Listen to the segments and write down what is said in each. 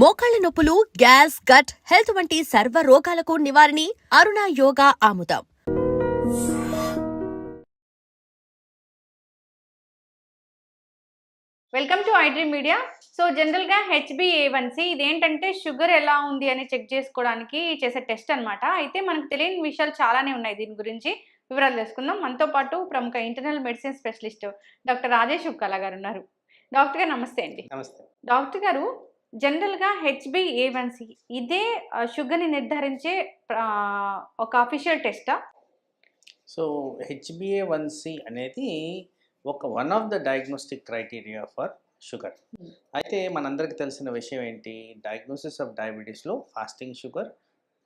మోకాళ్ల నొప్పులు, gas, gut health వంటి సర్వ రోగాలకు నివారణి అరుణ యోగా ఆముదం. Welcome to iDream media. So జనరల్గా HbA1c ఇదేంటంటే షుగర్ ఎలా ఉంది అని చెక్ చేసుకోవడానికి చేసే టెస్ట్ అనమాట. అయితే మనకు తెలియని విషయాలు చాలానే ఉన్నాయి. దీని గురించి వివరాలు తెలుసుకుందాం. మనతో పాటు ప్రముఖ internal medicine specialist doctor Rajesh Ukkala గారు ఉన్నారు. డాక్టర్ గారు నమస్తే అండి. నమస్తే. డాక్టర్ గారు, జనరల్గా HbA1c ఇదే షుగర్ని నిర్ధారించే ఒక అఫీషియల్ టెస్టా? సో HbA1c అనేది one of the diagnostic criteria for sugar. అయితే మనందరికీ తెలిసిన విషయం ఏంటి, డయాగ్నోసిస్ ఆఫ్ డయాబెటీస్లో fasting sugar,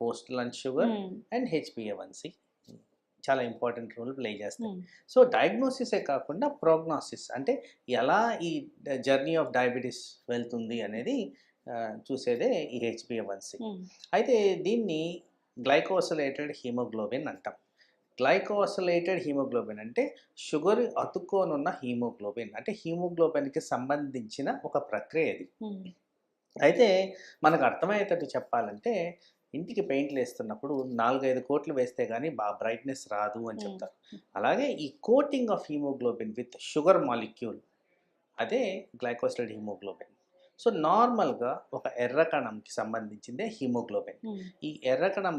post lunch sugar and HbA1c చాలా ఇంపార్టెంట్ రోల్ ప్లే చేస్తాయి. సో డయాగ్నోసిసే కాకుండా ప్రోగ్నోసిస్ అంటే ఎలా ఈ జర్నీ ఆఫ్ డయాబెటీస్ వెళ్తుంది అనేది చూసేదే ఈ HbA1c. అయితే దీన్ని గ్లైకోసిలేటెడ్ హీమోగ్లోబిన్ అంటాం. గ్లైకోసిలేటెడ్ హీమోగ్లోబిన్ అంటే షుగర్ అతుక్కోనున్న హీమోగ్లోబిన్, అంటే హీమోగ్లోబిన్కి సంబంధించిన ఒక ప్రక్రియ ఇది. అయితే మనకు అర్థమయ్యేటట్టు చెప్పాలంటే, ఇంటికి పెయింట్లు వేస్తున్నప్పుడు 4-5 కోట్లు వేస్తే కానీ బాగా బ్రైట్నెస్ రాదు అని చెప్తారు. అలాగే ఈ coating of haemoglobin with sugar molecule, అదే గ్లైకోసిలేటెడ్ హీమోగ్లోబిన్. సో నార్మల్గా ఒక ఎర్ర కణంకి సంబంధించిందే హీమోగ్లోబిన్. ఈ ఎర్ర కణం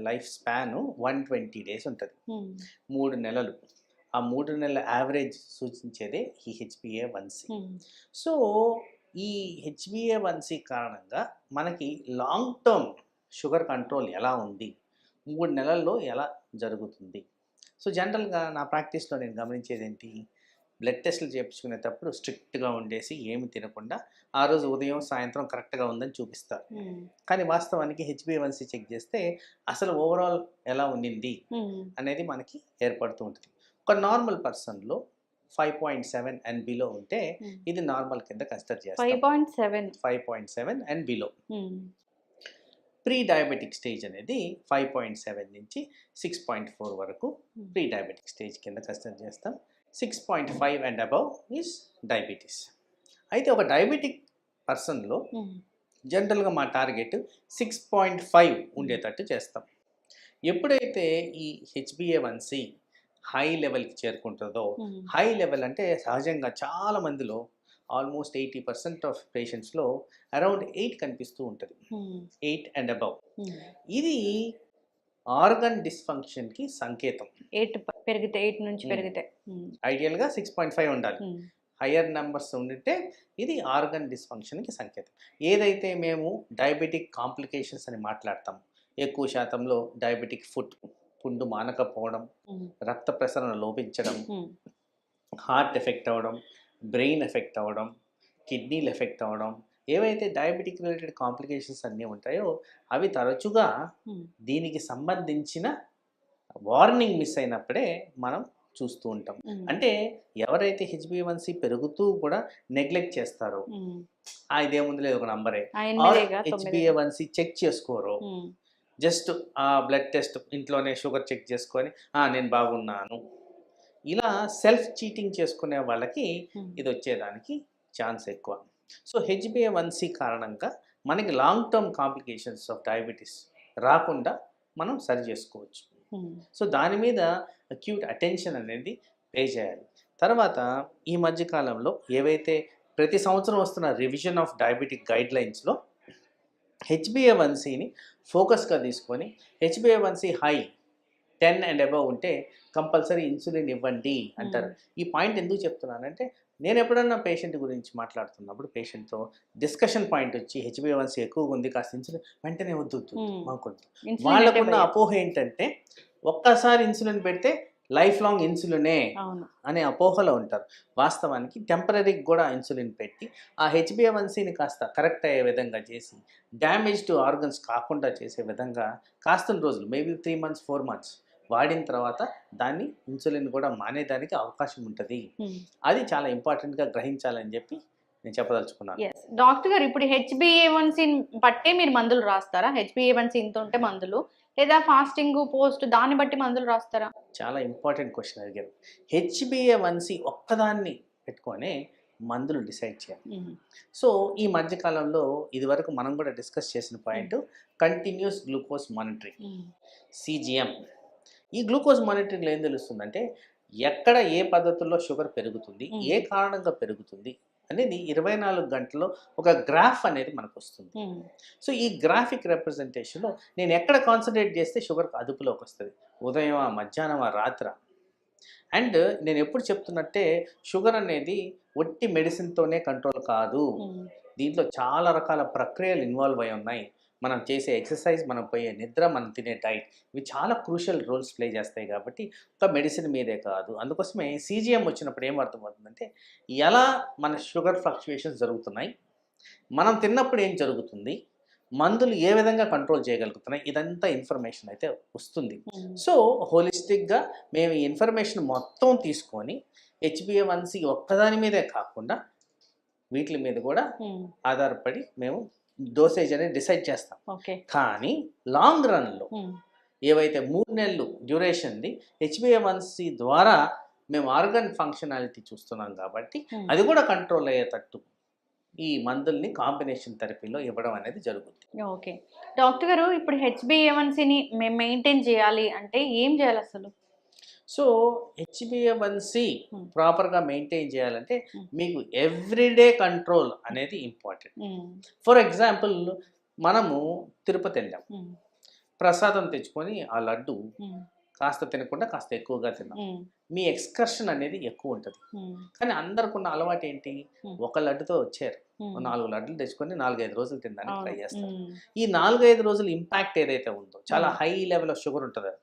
లైఫ్ స్పాన్ 120 days ఉంటుంది, 3 నెలలు. ఆ 3 నెలల యావరేజ్ సూచించేదే ఈ HbA1c. సో ఈ HbA1c కారణంగా మనకి లాంగ్ టర్మ్ షుగర్ కంట్రోల్ ఎలా ఉంది, 3 నెలల్లో ఎలా జరుగుతుంది. సో జనరల్గా నా ప్రాక్టీస్లో నేను గమనించేది ఏంటి, బ్లడ్ టెస్టులు చేయించుకునేటప్పుడు స్ట్రిక్ట్గా ఉండేసి ఏమి తినకుండా ఆ రోజు ఉదయం సాయంత్రం కరెక్ట్గా ఉందని చూపిస్తారు. కానీ వాస్తవానికి HbA1c చెక్ చేస్తే అసలు ఓవరాల్ ఎలా ఉండింది అనేది మనకి ఏర్పడుతూ ఉంటుంది. ఒక నార్మల్ పర్సన్లో 5.7 and below ఉంటే ఇది నార్మల్ కింద కన్సిడర్ చేస్తాం. 5.7 and below. Pre diabetic stage అనేది 5.7 నుంచి 6.4 వరకు ప్రీ డయాబెటిక్ స్టేజ్ కింద కన్సిడర్ చేస్తాం. 6.5 and above ఈజ్ డయాబెటీస్. అయితే ఒక డయాబెటిక్ పర్సన్లో జనరల్గా మా టార్గెట్ 6.5 ఉండేటట్టు చేస్తాం. ఎప్పుడైతే ఈ HbA1c హై లెవెల్కి చేరుకుంటుందో, హై లెవెల్ అంటే సహజంగా చాలా మందిలో ఆల్మోస్ట్ 80% ఆఫ్ పేషెంట్స్లో అరౌండ్ 8 కనిపిస్తూ ఉంటుంది, 8 and above. ఇది ఆర్గన్ డిస్ఫంక్షన్కి సంకేతం. 8 నుంచి పెరిగితే ఐడియల్గా 6.5 ఉండాలి. హయ్యర్ నెంబర్స్ ఉంటే ఇది ఆర్గన్ డిస్ఫంక్షన్కి సంకేతం. ఏదైతే మేము డయాబెటిక్ కాంప్లికేషన్స్ అని మాట్లాడతాం, ఎక్కువ శాతంలో డయాబెటిక్ ఫుట్, పుండు మానకపోవడం, రక్త ప్రసరణ లోపించడం, హార్ట్ ఎఫెక్ట్ అవ్వడం, బ్రెయిన్ ఎఫెక్ట్ అవ్వడం, కిడ్నీలు ఎఫెక్ట్ అవ్వడం, ఏవైతే డయాబెటిక్ రిలేటెడ్ కాంప్లికేషన్స్ అన్నీ ఉంటాయో అవి తరచుగా దీనికి సంబంధించిన వార్నింగ్ మిస్ అయినప్పుడే మనం చూస్తూ ఉంటాం. అంటే ఎవరైతే HbA1c పెరుగుతూ కూడా నెగ్లెక్ట్ చేస్తారో, ఇదేముంది లేదు ఒక నంబరే, HbA1c చెక్ చేసుకోరో, జస్ట్ ఆ బ్లడ్ టెస్ట్ ఇంట్లోనే షుగర్ చెక్ చేసుకొని నేను బాగున్నాను, ఇలా సెల్ఫ్ చీటింగ్ చేసుకునే వాళ్ళకి ఇది వచ్చేదానికి ఛాన్స్ ఎక్కువ. సో HbA1c కారణంగా మనకి long term complications of diabetes రాకుండా మనం సరి చేసుకోవచ్చు. సో దాని మీద అక్యూట్ అటెన్షన్ అనేది పే చేయాలి. తర్వాత ఈ మధ్యకాలంలో ఏవైతే ప్రతి సంవత్సరం వస్తున్న రివిజన్ ఆఫ్ డయాబెటిక్ గైడ్ లైన్స్లో HbA1cని ఫోకస్గా తీసుకొని HbA1c హై 10 and above ఉంటే కంపల్సరీ ఇన్సులిన్ ఇవ్వండి అంటారు. ఈ పాయింట్ ఎందుకు చెప్తున్నానంటే, నేను ఎప్పుడన్నా పేషెంట్ గురించి మాట్లాడుతున్నప్పుడు పేషెంట్తో డిస్కషన్ పాయింట్ వచ్చి HbA1c ఎక్కువగా ఉంది, కాస్త ఇన్సులిన్, వెంటనే వద్దు మాకొద్దు. వాళ్ళకున్న అపోహ ఏంటంటే, ఒక్కసారి ఇన్సులిన్ పెడితే లైఫ్ లాంగ్ ఇన్సులినే అనే అపోహలో ఉంటారు. వాస్తవానికి టెంపరీకి కూడా ఇన్సులిన్ పెట్టి ఆ HbA1cని కాస్త కరెక్ట్ అయ్యే విధంగా చేసి, డ్యామేజ్ టు ఆర్గన్స్ కాకుండా చేసే విధంగా కాస్త రోజులు, మేబీ 3 months 4 months వాడిన తర్వాత దాన్ని ఇన్సులిన్ కూడా మానేదానికి అవకాశం ఉంటుంది. అది చాలా ఇంపార్టెంట్గా గ్రహించాలని చెప్పి నేను చెప్పదలుచుకున్నాను. డాక్టర్ గారు, ఇప్పుడు HbA1c బట్టే మీరు మందులు రాస్తారా? HbA1c ఇంత ఉంటే మందులు, లేదా ఫాస్టింగ్ పోస్ట్ దాన్ని బట్టి మందులు రాస్తారా? చాలా ఇంపార్టెంట్ క్వశ్చన్ అడిగారు. HbA1c ఒక్కదాన్ని పెట్టుకొని మందులు డిసైడ్ చేయాలి. సో ఈ మధ్యకాలంలో ఇదివరకు మనం కూడా డిస్కస్ చేసిన point continuous glucose monitoring, CGM. ఈ గ్లూకోజ్ మానిటరింగ్లో ఏం తెలుస్తుందంటే ఎక్కడ ఏ పద్ధతుల్లో షుగర్ పెరుగుతుంది, ఏ కారణంగా పెరుగుతుంది అనేది 24 గంటల్లో ఒక గ్రాఫ్ అనేది మనకు వస్తుంది. సో ఈ గ్రాఫిక్ రిప్రజెంటేషన్లో నేను ఎక్కడ కాన్సన్ట్రేట్ చేస్తే షుగర్ అదుపులోకి వస్తుంది, ఉదయం మధ్యాహ్నం రాత్ర. అండ్ నేను ఎప్పుడు చెప్తున్నట్టే షుగర్ అనేది ఒట్టి మెడిసిన్తోనే కంట్రోల్ కాదు, దీంట్లో చాలా రకాల ప్రక్రియలు ఇన్వాల్వ్ అయి ఉన్నాయి. మనం చేసే ఎక్సర్సైజ్, మనం పోయే నిద్ర, మనం తినే డైట్, ఇవి చాలా క్రూషియల్ రోల్స్ ప్లే చేస్తాయి. కాబట్టి ఒక మెడిసిన్ మీదే కాదు. అందుకోసమే CGM వచ్చినప్పుడు ఏం అర్థమవుతుందంటే ఎలా మన షుగర్ ఫ్లక్చుయేషన్స్ జరుగుతున్నాయి, మనం తిన్నప్పుడు ఏం జరుగుతుంది, మందులు ఏ విధంగా కంట్రోల్ చేయగలుగుతున్నాయి, ఇదంతా ఇన్ఫర్మేషన్ అయితే వస్తుంది. సో హోలిస్టిక్గా మేము ఈ ఇన్ఫర్మేషన్ మొత్తం తీసుకొని HbA1c ఒక్కదాని మీదే కాకుండా వీటి మీద కూడా ఆధారపడి మేము డోసేజ్ అనేది డిసైడ్ చేస్తాం. కానీ లాంగ్ రన్లో ఏవైతే 3 నెలలు డ్యూరేషన్ది HbA1c ద్వారా మేము ఆర్గన్ ఫంక్షనాలిటీ చూస్తున్నాం కాబట్టి అది కూడా కంట్రోల్ అయ్యేటట్టు ఈ మందుల్ని కాంబినేషన్ థెరపీలో ఇవ్వడం అనేది జరుగుతుంది. ఓకే డాక్టర్ గారు, ఇప్పుడు HbA1cని మేము మెయింటైన్ చేయాలి అంటే ఏం చేయాలి అసలు? సో HbA1c ప్రాపర్గా మెయింటైన్ చేయాలంటే మీకు ఎవ్రీడే కంట్రోల్ అనేది ఇంపార్టెంట్. ఫర్ ఎగ్జాంపుల్ మనము తిరుపతి వెళ్ళాం, ప్రసాదం తెచ్చుకొని ఆ లడ్డు కాస్త తినకుండా కాస్త ఎక్కువగా తిన్నాం, మీ ఎక్స్కర్షన్ అనేది ఎక్కువ ఉంటుంది. కానీ అందరికున్న అలవాటు ఏంటి, ఒక లడ్డుతో వచ్చారు, 4 లడ్డులు తెచ్చుకొని 4-5 రోజులు తినడానికి ట్రై చేస్తారు. ఈ 4-5 రోజులు ఇంపాక్ట్ ఏదైతే ఉందో చాలా హై లెవెల్ ఆఫ్ షుగర్ ఉంటుంది.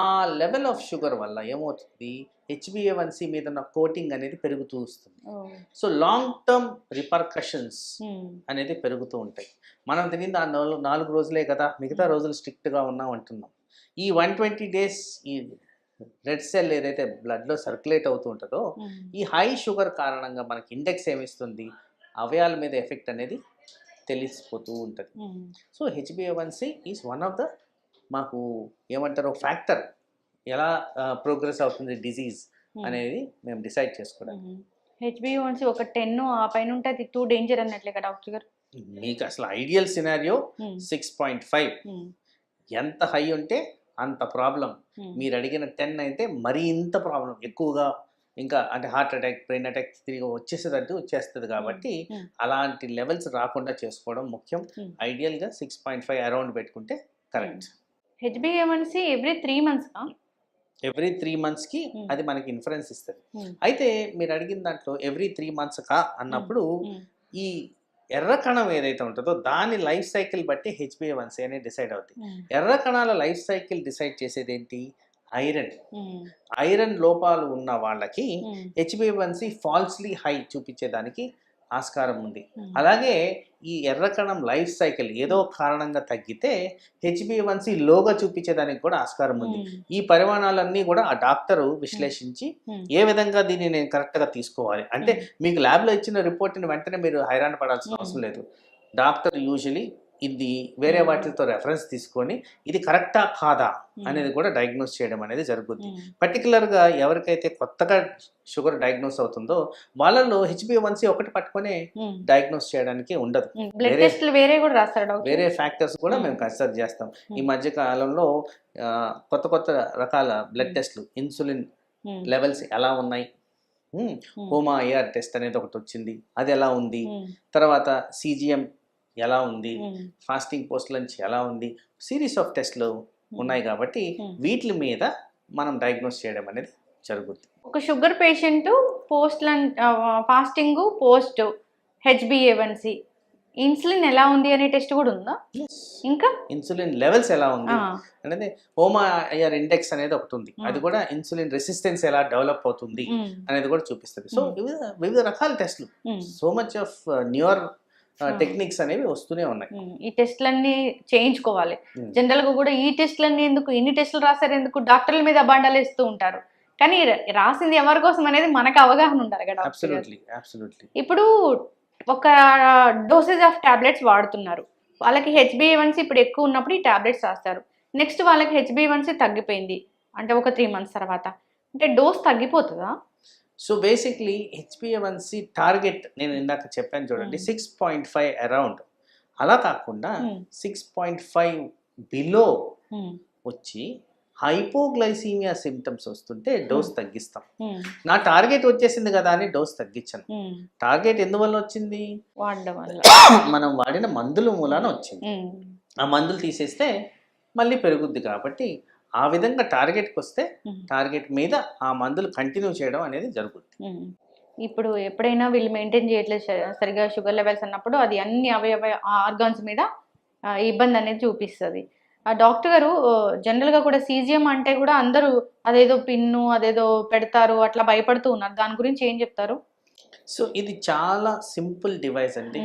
ఆ లెవెల్ ఆఫ్ షుగర్ వల్ల ఏమవుతుంది, HbA1c మీద ఉన్న కోటింగ్ అనేది పెరుగుతూ వస్తుంది. సో లాంగ్ టర్మ్ రిపర్కషన్స్ అనేది పెరుగుతూ ఉంటాయి. మనం తినింది ఆ 4 రోజులే కదా, మిగతా రోజులు స్ట్రిక్ట్గా ఉన్నాం అంటున్నాం. ఈ 120 days ఈ రెడ్ సెల్ ఏదైతే బ్లడ్లో సర్క్యులేట్ అవుతూ ఉంటుందో ఈ హై షుగర్ కారణంగా మనకి ఇండెక్స్ ఏమిస్తుంది, అవయాల మీద ఎఫెక్ట్ అనేది తెలిసిపోతూ ఉంటుంది. So HbA1c is one of the మాకు ఏమంటారు ఫ్యాక్టర్, ఎలా ప్రోగ్రెస్ అవుతుంది డిజీజ్ అనేది మేము డిసైడ్ చేసుకోవడానికి. HbA1c ఒక 10 ఆ పైన ఉంటే అది టూ డేంజర్ అన్నట్లే కదా డాక్టర్ గారు? మీకు అసలు ఐడియల్ సినారియో 6.5, ఎంత హై ఉంటే అంత ప్రాబ్లం. మీరు అడిగిన 10 అయితే మరీ ఇంత ప్రాబ్లం ఎక్కువగా, ఇంకా అంటే హార్ట్ అటాక్, బ్రెయిన్ అటాక్ తిరిగి వచ్చేస్తుంది. కాబట్టి అలాంటి లెవెల్స్ రాకుండా చేసుకోవడం ముఖ్యం. ఐడియల్గా 6.5 అరౌండ్ పెట్టుకుంటే correct. HbA1c every 3 months every 3 monthsకి అది మనకి ఇన్ఫరెన్స్ ఇస్తుంది. అయితే మీరు అడిగిన దాంట్లో ఎవ్రీ 3 months అన్నప్పుడు ఈ ఎర్ర కణం ఏదైతే ఉంటుందో దాని లైఫ్ సైకిల్ బట్టి HbA1c అనేది డిసైడ్ అవుతుంది. ఎర్ర కణాల లైఫ్ సైకిల్ డిసైడ్ చేసేది ఏంటి, ఐరన్ లోపాలు ఉన్న వాళ్ళకి HbA1c ఫాల్స్లీ హై చూపించేదానికి ఆస్కారం ఉంది. అలాగే ఈ ఎర్ర కణం లైఫ్ సైకిల్ ఏదో కారణంగా తగ్గితే HbA1c లోగా చూపించేదానికి కూడా ఆస్కారం ఉంది. ఈ పరిమాణాలన్నీ కూడా ఆ డాక్టరు విశ్లేషించి ఏ విధంగా దీన్ని నేను కరెక్ట్గా తీసుకోవాలి అంటే, మీకు ల్యాబ్లో ఇచ్చిన రిపోర్ట్ని వెంటనే మీరు హైరాణ పడాల్సిన అవసరం లేదు. డాక్టర్ యూజువలీ ఇది వేరే వాటితో రెఫరెన్స్ తీసుకొని ఇది కరెక్టా కాదా అనేది కూడా డయాగ్నోస్ చేయడం అనేది జరుగుతుంది. పర్టికులర్గా ఎవరికైతే కొత్తగా షుగర్ డయాగ్నోస్ అవుతుందో వాళ్ళలో HbA1c ఒకటి పట్టుకొని డయాగ్నోస్ చేయడానికి ఉండదు, వేరే ఫ్యాక్టర్స్ కూడా మేము కన్సిడర్ చేస్తాం. ఈ మధ్య కాలంలో కొత్త రకాల బ్లడ్ టెస్ట్లు, ఇన్సులిన్ లెవెల్స్ ఎలా ఉన్నాయి, హోమా IR టెస్ట్ అనేది ఒకటి వచ్చింది, అది ఎలా ఉంది, తర్వాత CGM ఎలా ఉంది, ఫాస్టింగ్ పోస్ట్ లంచ్ ఎలా ఉంది, సిరీస్ ఆఫ్ టెస్ట్లు ఉన్నాయి. కాబట్టి వీటి మీద మనం డయాగ్నోస్ చేయడం అనేది జరుగుతుంది. ఒక sugar patient post lunch, fasting, post HbA1c, insulin ఎలా ఉంది అనే టెస్ట్ కూడా ఉందా? ఇంకా ఇన్సులిన్ లెవెల్స్ ఎలా ఉంది అనేది హోమా IR ఇండెక్స్ అనేది ఒకటి ఉంది, అది కూడా ఇన్సులిన్ రెసిస్టెన్స్ ఎలా డెవలప్ అవుతుంది అనేది కూడా చూపిస్తుంది. సో వివిధ రకాల టెస్ట్లు, so much of newer techniques అనేవి వస్తూనే ఉన్నాయి. ఈ టెస్ట్లన్నీ చేయించుకోవాలి. జనరల్ గా కూడా ఈ టెస్ట్లన్నీ ఎందుకు, ఇన్ని టెస్టులు రాశారు ఎందుకు, డాక్టర్ల మీద అబాండాలు వేస్తూ ఉంటారు. కానీ రాసింది ఎవరి కోసం అనేది మనకు అవగాహన ఉండాలి కదా. ఇప్పుడు ఒక డోసేజ్ ఆఫ్ టాబ్లెట్స్ వాడుతున్నారు, వాళ్ళకి HbA1c ఇప్పుడు ఎక్కువ ఉన్నప్పుడు ఈ టాబ్లెట్స్ రాస్తారు. నెక్స్ట్ వాళ్ళకి HbA1c తగ్గిపోయింది అంటే ఒక 3 months తర్వాత, అంటే డోస్ తగ్గిపోతుందా? సో బేసిక్లీ హెచ్బిఏవన్సి టార్గెట్ నేను ఇందాక చెప్పాను చూడండి 6.5 అరౌండ్, అలా కాకుండా 6.5 బిలో వచ్చి హైపోగ్లైసీమియా సిమ్టమ్స్ వస్తుంటే డోస్ తగ్గిస్తాం. నా టార్గెట్ వచ్చేసింది కదా అని డోస్ తగ్గించను. టార్గెట్ ఎందువల్ల వచ్చింది? వాడడం వల్ల మనం వాడిన మందుల మూలాన వచ్చింది. ఆ మందులు తీసేస్తే మళ్ళీ పెరుగుద్ది కాబట్టి ఆ విధంగా టార్గెట్కి వస్తే టార్గెట్ మీద ఆ మందులు కంటిన్యూ చేయడం అనేది జరుగుతుంది. ఇప్పుడు ఎప్పుడైనా వీళ్ళు మెయింటైన్ చేయట్లేదు సరిగా షుగర్ లెవెల్స్ అన్నప్పుడు అది అన్ని అవయవ ఆర్గాన్స్ మీద ఇబ్బంది అనేది చూపిస్తుంది. ఆ డాక్టర్ గారు జనరల్గా కూడా సీజిఎం అంటే కూడా అందరూ అదేదో పిన్ను అదేదో పెడతారు అట్లా భయపడుతూ ఉన్నారు. దాని గురించి ఏం చెప్తారు? సో ఇది చాలా సింపుల్ డివైస్ అండి.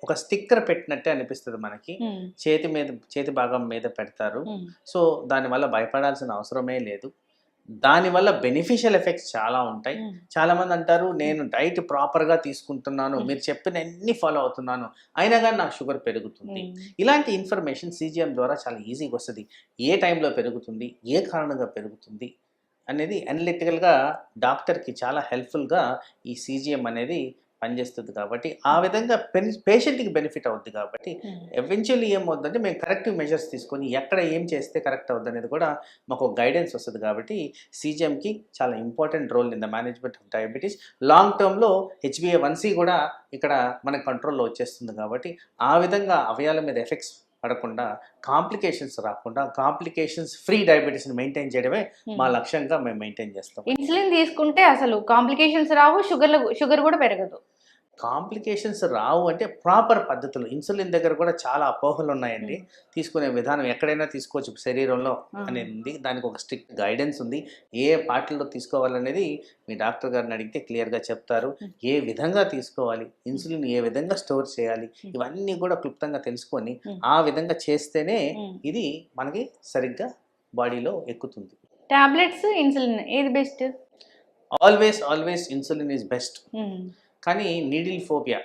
ఒక స్టిక్కర్ పెట్టినట్టే అనిపిస్తుంది మనకి. చేతి భాగం మీద పెడతారు. సో దానివల్ల భయపడాల్సిన అవసరమే లేదు. దానివల్ల బెనిఫిషియల్ ఎఫెక్ట్స్ చాలా ఉంటాయి. చాలా మంది అంటారు నేను డైట్ ప్రాపర్గా తీసుకుంటున్నాను, మీరు చెప్పిన అన్ని ఫాలో అవుతున్నాను, అయినా కానీ నాకు షుగర్ పెరుగుతుంది. ఇలాంటి ఇన్ఫర్మేషన్ సీజిఎం ద్వారా చాలా ఈజీగా వస్తుంది. ఏ టైంలో పెరుగుతుంది, ఏ కారణంగా పెరుగుతుంది అనేది అనలిటికల్గా డాక్టర్కి చాలా హెల్ప్ఫుల్గా ఈ సీజిఎం అనేది పనిచేస్తుంది. కాబట్టి ఆ విధంగా పేషెంట్కి బెనిఫిట్ అవుద్ది. కాబట్టి ఎవెన్చువల్లీ ఏమవుతుందంటే మేము కరెక్టివ్ మెజర్స్ తీసుకొని ఎక్కడ ఏం చేస్తే కరెక్ట్ అవుద్ది అనేది కూడా మాకు గైడెన్స్ వస్తుంది. కాబట్టి సీజిఎంకి చాలా important role in the management of diabetes. Long టర్మ్లో హెచ్బిఏవన్సి కూడా ఇక్కడ మన కంట్రోల్లో వచ్చేస్తుంది. కాబట్టి ఆ విధంగా అవయాల మీద ఎఫెక్ట్స్ పడకుండా, కాంప్లికేషన్స్ రాకుండా, కాంప్లికేషన్స్ ఫ్రీ డయాబెటీస్ని మెయింటైన్ చేయడమే మా లక్ష్యంగా మేము మెయింటైన్ చేస్తాం. ఇన్సులిన్ తీసుకుంటే అసలు కాంప్లికేషన్స్ రావు, షుగర్ కూడా పెరగదు. కాంప్లికేషన్స్ రావు అంటే ప్రాపర్ పద్ధతులు. ఇన్సులిన్ దగ్గర కూడా చాలా అపోహలు ఉన్నాయండి. తీసుకునే విధానం ఎక్కడైనా తీసుకోవచ్చు శరీరంలో అనేది ఉంది. దానికి ఒక స్ట్రిక్ట్ గైడెన్స్ ఉంది. ఏ పార్టీలో తీసుకోవాలనేది మీ డాక్టర్ గారిని అడిగితే క్లియర్గా చెప్తారు. ఏ విధంగా తీసుకోవాలి, ఇన్సులిన్ ఏ విధంగా స్టోర్ చేయాలి, ఇవన్నీ కూడా క్లుప్తంగా తెలుసుకొని ఆ విధంగా చేస్తేనే ఇది మనకి సరిగ్గా బాడీలో ఎక్కుతుంది. టాబ్లెట్స్, ఇన్సులిన్ ఏది best? Always insulin is best. కానీ needle phobia,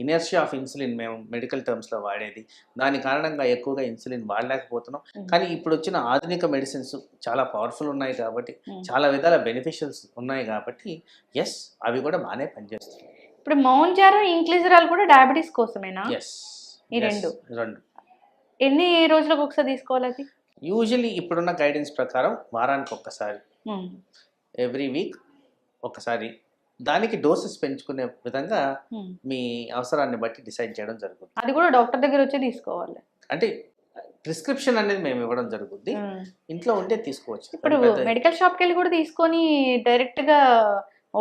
inertia of insulin మేము మెడికల్ టర్మ్స్లో వాడేది. దాని కారణంగా ఎక్కువగా ఇన్సులిన్ వాడలేకపోతున్నాం. కానీ ఇప్పుడు వచ్చిన ఆధునిక మెడిసిన్స్ చాలా పవర్ఫుల్ ఉన్నాయి కాబట్టి, చాలా విధాల బెనిఫిషియల్స్ ఉన్నాయి కాబట్టి ఎస్ అవి కూడా బాగానే పనిచేస్తున్నాయి. ఇప్పుడు మౌంజారో, ఇంక్లిజరాల్ కూడా డయాబెటీస్ కోసమేనా? ఎస్, ఈ రెండు ఎన్ని రోజులకు ఒకసారి తీసుకోవాలి? అది యూజువల్లీ ఇప్పుడున్న గైడెన్స్ ప్రకారం వారానికి ఒక్కసారి, ఎవ్రీ వీక్ ఒకసారి. దానికి డోసెస్ పెంచుకునే విధంగా మీ అవసరాన్ని బట్టి డిసైడ్ చేయడం జరుగుతుంది. అది కూడా డాక్టర్ దగ్గర వచ్చి తీసుకోవాలి. అంటే ప్రిస్క్రిప్షన్ అనేది మేము ఇవ్వడం జరుగుతుంది. ఇంట్లో ఉంటే తీసుకోవచ్చు. ఇప్పుడు మెడికల్ షాప్కి వెళ్ళి కూడా తీసుకొని డైరెక్ట్గా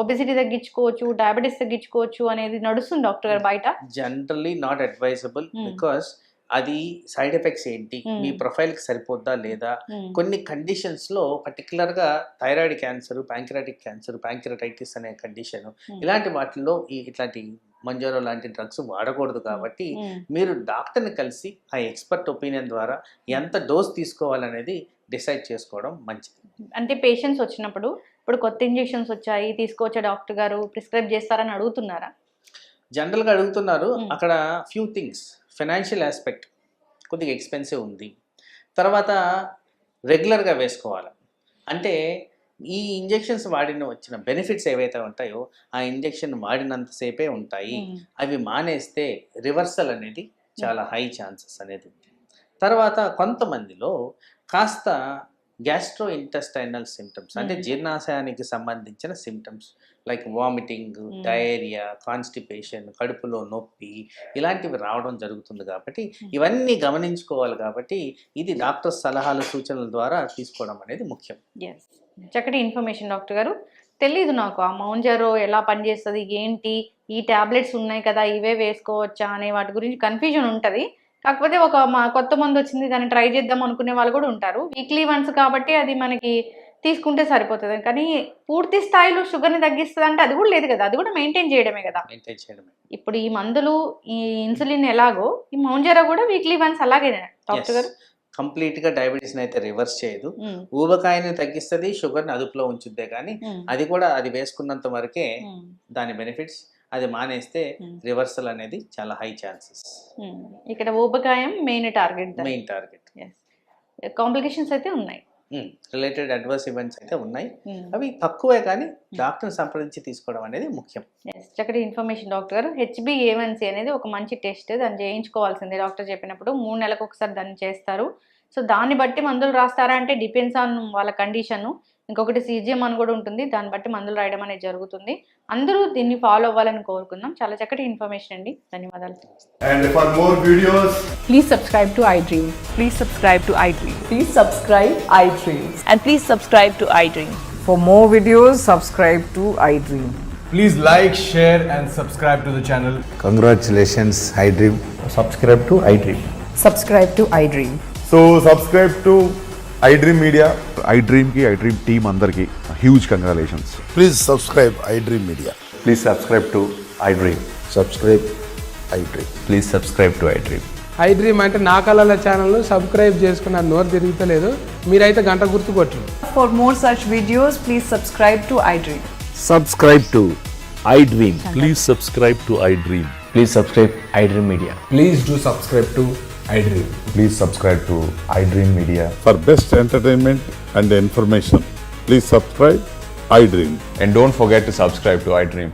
ఒబెసిటీ తగ్గించుకోవచ్చు, డయాబెటీస్ తగ్గించుకోవచ్చు అనేది నడుస్తుంది డాక్టర్ గారు బయట. Generally not advisable. బికాస్ అది సైడ్ ఎఫెక్ట్స్ ఏంటి, మీ ప్రొఫైల్కి సరిపోద్దా లేదా, కొన్ని కండిషన్స్లో పర్టికులర్గా thyroid cancer, pancreatic cancer, pancreatitis అనే కండిషన్, ఇలాంటి వాటిల్లో ఇట్లాంటి మంజోరో లాంటి డ్రగ్స్ వాడకూడదు. కాబట్టి మీరు డాక్టర్ని కలిసి ఆ ఎక్స్పర్ట్ ఒపీనియన్ ద్వారా ఎంత డోస్ తీసుకోవాలనేది డిసైడ్ చేసుకోవడం మంచిది. అంటే పేషెంట్స్ వచ్చినప్పుడు ఇప్పుడు కొత్త ఇంజెక్షన్స్ వచ్చాయి తీసుకోవచ్చా డాక్టర్ గారు, ప్రిస్క్రైబ్ చేస్తారని అడుగుతున్నారా? జనరల్గా అడుగుతున్నారు. అక్కడ ఫ్యూ థింగ్స్, ఫైనాన్షియల్ ఆస్పెక్ట్ కొద్దిగా ఎక్స్పెన్సివ్ ఉంది. తర్వాత రెగ్యులర్గా వేసుకోవాలి. అంటే ఈ ఇంజెక్షన్స్ వచ్చిన బెనిఫిట్స్ ఏవైతే ఉంటాయో ఆ ఇంజెక్షన్ వాడినంతసేపే ఉంటాయి. అవి మానేస్తే రివర్సల్ అనేది చాలా హై ఛాన్సెస్ అనేది ఉంది. తర్వాత కొంతమందిలో కాస్త గ్యాస్ట్రో ఇంటెస్టైనల్ సిమ్టమ్స్, అంటే జీర్ణాశయానికి సంబంధించిన symptoms like vomiting, diarrhoea, constipation, కడుపులో నొప్పి, ఇలాంటివి రావడం జరుగుతుంది. కాబట్టి ఇవన్నీ గమనించుకోవాలి. కాబట్టి ఇది డాక్టర్ సలహాలు, సూచనల ద్వారా తీసుకోవడం అనేది ముఖ్యం. చక్కటి ఇన్ఫర్మేషన్ డాక్టర్ గారు. తెలీదు నాకు ఆ మౌంజారో ఎలా పనిచేస్తుంది, ఏంటి, ఈ టాబ్లెట్స్ ఉన్నాయి కదా ఇవే వేసుకోవచ్చా అనే వాటి గురించి కన్ఫ్యూజన్ ఉంటుంది. కాకపోతే కొత్త మందు వచ్చింది దాన్ని ట్రై చేద్దాం అనుకునే వాళ్ళు కూడా ఉంటారు. వీక్లీ వన్స్ కాబట్టి అది మనకి తీసుకుంటే సరిపోతుంది. కానీ పూర్తి స్థాయిలో షుగర్ని తగ్గిస్తుంది అంటే అది కూడా లేదు కదా, అది కూడా మెయింటైన్ చేయడమే కదా. ఇప్పుడు ఈ మందులు, ఈ ఇన్సులిన్ ఎలాగో ఈ మౌంజారో కూడా వీక్లీ వన్స్ అలాగే డాక్టర్ గారు? కంప్లీట్గా డయాబెటీస్ని అయితే రివర్స్ చేయదు. ఊబకాయని తగ్గిస్తుంది, షుగర్ని అదుపులో ఉంచుద్దే. కానీ అది కూడా అది వేసుకున్నంత వరకే దాని బెనిఫిట్స్. అది మానేస్తే రివర్సల్ అనేది చాలా హై ఛాన్సెస్. ఇక్కడ ఊబకాయం మెయిన్ టార్గెట్. కాంప్లికేషన్స్ అయితే ఉన్నాయి. రిలేటెడ్ అడ్వర్స్ ఈవెంట్స్ అయితే ఉన్నాయి. అవి తక్కువే కానీ డాక్టర్ని సంప్రదించి తీసుకోవడం అనేది ముఖ్యం. చక్కటి ఇన్ఫర్మేషన్ డాక్టర్ గారు. HbA1c అనేది ఒక మంచి టెస్ట్, దాన్ని చేయించుకోవాల్సిందే డాక్టర్ చెప్పినప్పుడు. 3 నెలలకు ఒకసారి దాన్ని చేస్తారు. సో దాన్ని బట్టి మందులు రాస్తారా అంటే డిపెండ్స్ ఆన్ వాళ్ళ కండిషను. ఇంకొకటి CGM అని కూడా ఉంటుంది, దాన్ని బట్టి మందులు రాయడం అనేది జరుగుతుంది. అందరూ దీన్ని ఫాలో అవ్వాలని కోరుకుందాం. చాలా చక్కటి ఇన్ఫర్మేషన్ అండి, ధన్యవాదాలు. And for more videos, Please subscribe to iDream. Please subscribe to iDream. Please subscribe iDream. And please subscribe to iDream. For more videos, subscribe to iDream. please like, share, and subscribe to the channel. Congratulations, iDream. subscribe to iDream. Subscribe to iDream. So subscribe to iDream Media. iDream की iDream team अंदर की huge congratulations. Please subscribe iDream Media. Please subscribe to iDream. Subscribe iDream. Please subscribe to iDream. iDream అంటే నా కళల ఛానల్ను subscribe చేసుకున్న నోరు తిరుగుతలేదు, మీరైతే గంట గుర్తు కొట్టండి. For more such videos, please subscribe to iDream. Subscribe to iDream. Please subscribe to iDream. Please subscribe iDream Media. Please do subscribe to iDream. Please subscribe to iDream Media. For best entertainment and information, please subscribe iDream. And don't forget to subscribe to iDream.